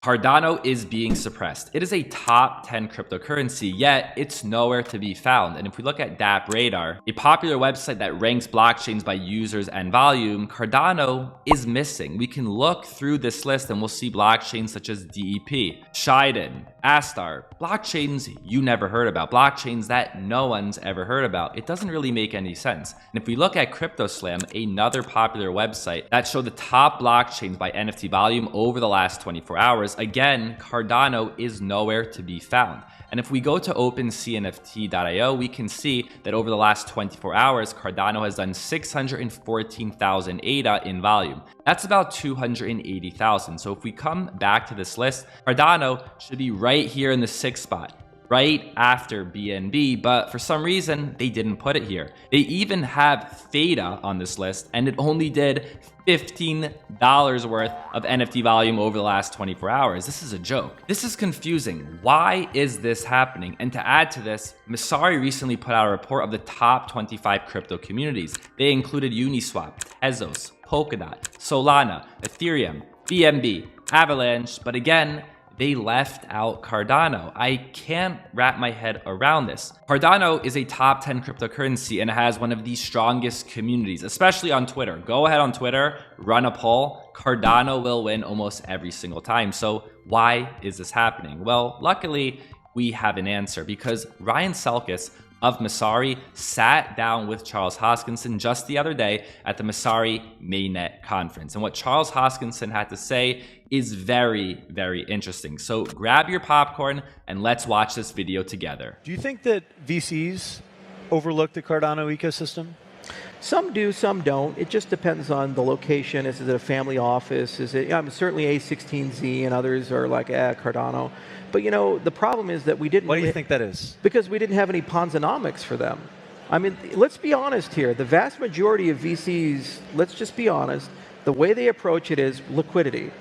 Cardano is being suppressed. It is a top 10 cryptocurrency, yet it's nowhere to be found. And if we look at DApp Radar, a popular website that ranks blockchains by users and volume, Cardano is missing. We can look through this list and we'll see blockchains such as DEP, Shiden, Astar, blockchains you never heard about, blockchains that no one's ever heard about. It doesn't really make any sense. And if we look at CryptoSlam, another popular website that showed the top blockchains by NFT volume over the last 24 hours, again, Cardano is nowhere to be found. And if we go to OpenSeaNFT.io, we can see that over the last 24 hours, Cardano has done 614,000 ADA in volume. That's about 280,000. So if we come back to this list, Cardano should be right here in the 6th spot, right after BNB, but for some reason, they didn't put it here. They even have Theta on this list, and it only did $15 worth of NFT volume over the last 24 hours. This is a joke. This is confusing. Why is this happening? And to add to this, Messari recently put out a report of the top 25 crypto communities. They included Uniswap, Tezos, Polkadot, Solana, Ethereum, BNB, Avalanche, but again, they left out Cardano. I can't wrap my head around this. Cardano is a top 10 cryptocurrency and it has one of the strongest communities, especially on Twitter. Go ahead on Twitter, run a poll. Cardano will win almost every single time. So why is this happening? Well, luckily, we have an answer because Ryan Selkis of Messari sat down with Charles Hoskinson just the other day at the Messari Mainnet conference. And what Charles Hoskinson had to say is very, very interesting. So grab your popcorn and let's watch this video together. Do you think that VCs overlook the Cardano ecosystem? Some do, some don't. It just depends on the location. Is it a family office? Is it, certainly A16Z and others are like, Cardano. But you know, the problem is that we didn't... Why do you think that is? Because we didn't have any Ponzonomics for them. I mean, let's be honest here. The vast majority of VCs, let's just be honest, the way they approach it is liquidity.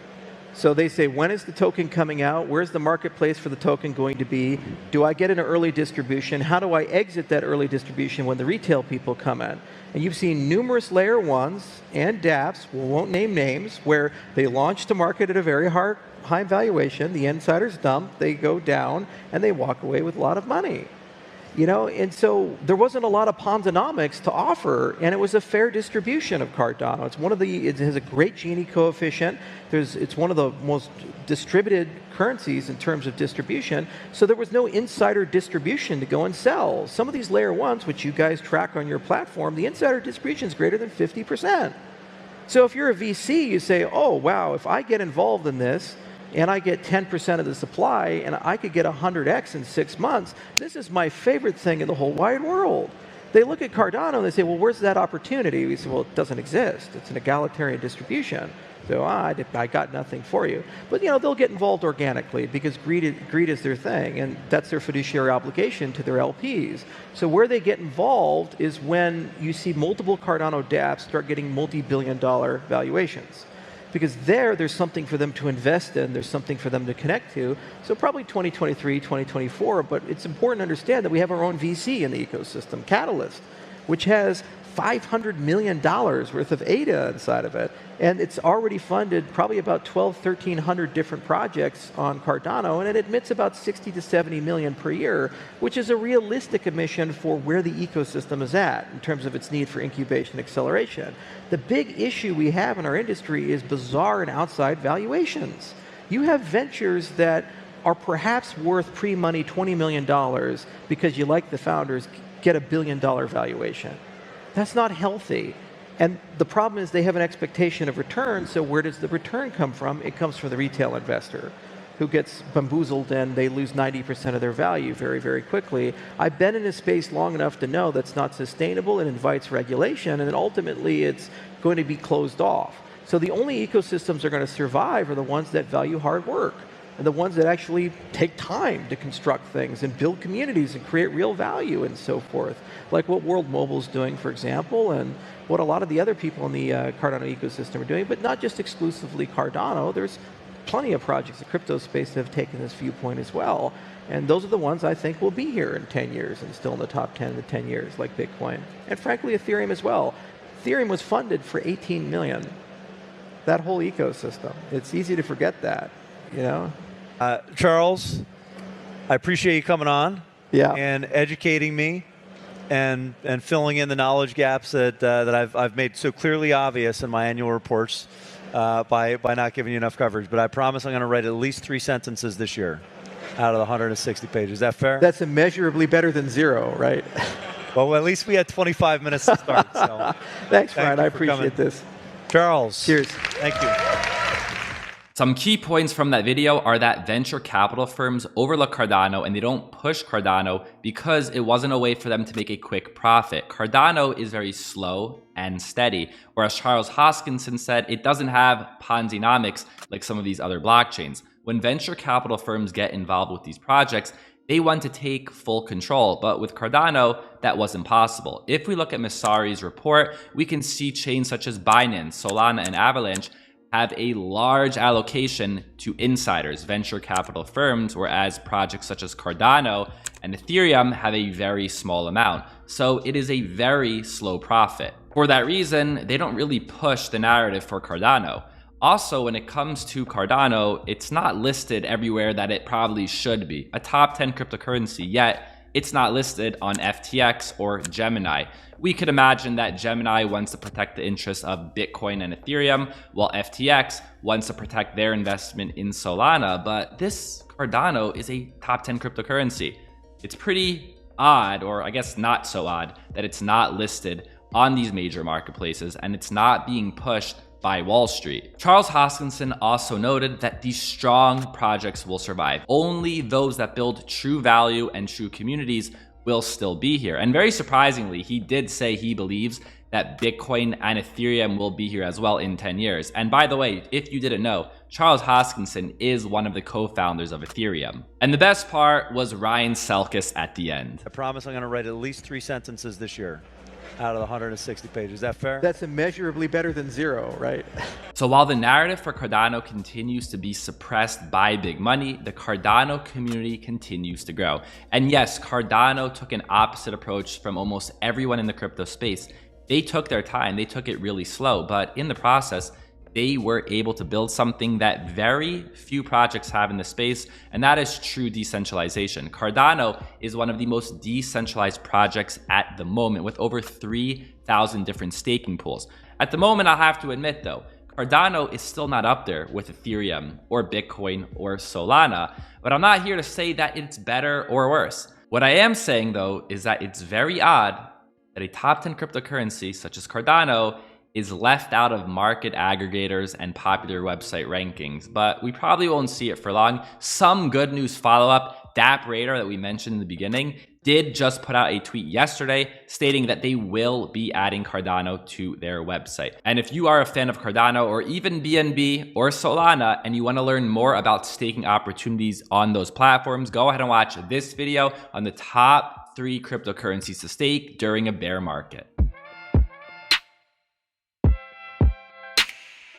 So they say, when is the token coming out? Where's the marketplace for the token going to be? Do I get an early distribution? How do I exit that early distribution when the retail people come in? And you've seen numerous layer ones and dApps, we won't name names, where they launch to market at a very high valuation, the insiders dump, they go down, and they walk away with a lot of money. You know, and so there wasn't a lot of Ponzonomics to offer, and it was a fair distribution of Cardano. It's one of the, it has a great Gini coefficient. It's one of the most distributed currencies in terms of distribution, so there was no insider distribution to go and sell. Some of these layer ones, which you guys track on your platform, the insider distribution is greater than 50%. So if you're a VC, you say, oh, wow, if I get involved in this, and I get 10% of the supply, and I could get 100x in 6 months, this is my favorite thing in the whole wide world. They look at Cardano and they say, well, where's that opportunity? We say, well, it doesn't exist. It's an egalitarian distribution. So I got nothing for you. But you know, they'll get involved organically because greed is their thing, and that's their fiduciary obligation to their LPs. So where they get involved is when you see multiple Cardano dApps start getting multi-billion-dollar valuations. Because there's something for them to invest in, there's something for them to connect to. So probably 2023, 2024, but it's important to understand that we have our own VC in the ecosystem, Catalyst, which has $500 million worth of ADA inside of it. And it's already funded probably about 1,300 different projects on Cardano, and it admits about 60 to 70 million per year, which is a realistic emission for where the ecosystem is at in terms of its need for incubation acceleration. The big issue we have in our industry is bizarre and outside valuations. You have ventures that are perhaps worth pre-money $20 million because you like the founders, get $1 billion valuation. That's not healthy. And the problem is they have an expectation of return, so where does the return come from? It comes from the retail investor who gets bamboozled and they lose 90% of their value very, very quickly. I've been in this space long enough to know that's not sustainable, it invites regulation, and then ultimately it's going to be closed off. So the only ecosystems that are going to survive are the ones that value hard work, and the ones that actually take time to construct things and build communities and create real value and so forth. Like what World Mobile is doing, for example, and what a lot of the other people in the Cardano ecosystem are doing, but not just exclusively Cardano. There's plenty of projects in the crypto space that have taken this viewpoint as well. And those are the ones I think will be here in 10 years and still in the top 10 in the 10 years, like Bitcoin. And frankly, Ethereum as well. Ethereum was funded for 18 million. That whole ecosystem. It's easy to forget that. you know? Charles, I appreciate you coming on Yeah. and educating me and filling in the knowledge gaps that I've made so clearly obvious in my annual reports by not giving you enough coverage. But I promise I'm going to write at least 3 sentences this year out of the 160 pages. Is that fair? That's immeasurably better than 0, right? Well, at least we had 25 minutes to start. So Thanks, Brian. I you for coming. appreciate this. Charles. Cheers. Thank you. Some key points from that video are that venture capital firms overlook Cardano and they don't push Cardano because it wasn't a way for them to make a quick profit. Cardano is very slow and steady, or as Charles Hoskinson said, it doesn't have Ponzi-nomics like some of these other blockchains. When venture capital firms get involved with these projects, they want to take full control, but with Cardano, that wasn't possible. If we look at Messari's report, we can see chains such as Binance, Solana, and Avalanche have a large allocation to insiders, venture capital firms, whereas projects such as Cardano and Ethereum have a very small amount. So it is a very slow profit. For that reason, they don't really push the narrative for Cardano. Also, when it comes to Cardano, it's not listed everywhere that it probably should be. A top 10 cryptocurrency, yet it's not listed on FTX or Gemini. We could imagine that Gemini wants to protect the interests of Bitcoin and Ethereum, while FTX wants to protect their investment in Solana. But this Cardano is a top 10 cryptocurrency. It's pretty odd, or I guess not so odd, that it's not listed on these major marketplaces and it's not being pushed by Wall Street. Charles Hoskinson also noted that these strong projects will survive. Only those that build true value and true communities will still be here. And very surprisingly, he did say he believes that Bitcoin and Ethereum will be here as well in 10 years. And by the way, if you didn't know, Charles Hoskinson is one of the co-founders of Ethereum. And the best part was Ryan Selkis at the end. I promise I'm going to write at least 3 sentences this year out of the 160 pages. Is that fair? That's immeasurably better than 0, right? So while the narrative for Cardano continues to be suppressed by big money, the Cardano community continues to grow. And yes, Cardano took an opposite approach from almost everyone in the crypto space. They took their time, they took it really slow, but in the process, they were able to build something that very few projects have in the space, and that is true decentralization. Cardano is one of the most decentralized projects at the moment, with over 3,000 different staking pools. At the moment, I'll have to admit though, Cardano is still not up there with Ethereum or Bitcoin or Solana, but I'm not here to say that it's better or worse. What I am saying though is that it's very odd that a top 10 cryptocurrency such as Cardano is left out of market aggregators and popular website rankings, but we probably won't see it for long. Some good news follow-up, DApp Radar that we mentioned in the beginning did just put out a tweet yesterday stating that they will be adding Cardano to their website. And if you are a fan of Cardano or even BNB or Solana and you want to learn more about staking opportunities on those platforms, go ahead and watch this video on the top 3 cryptocurrencies to stake during a bear market.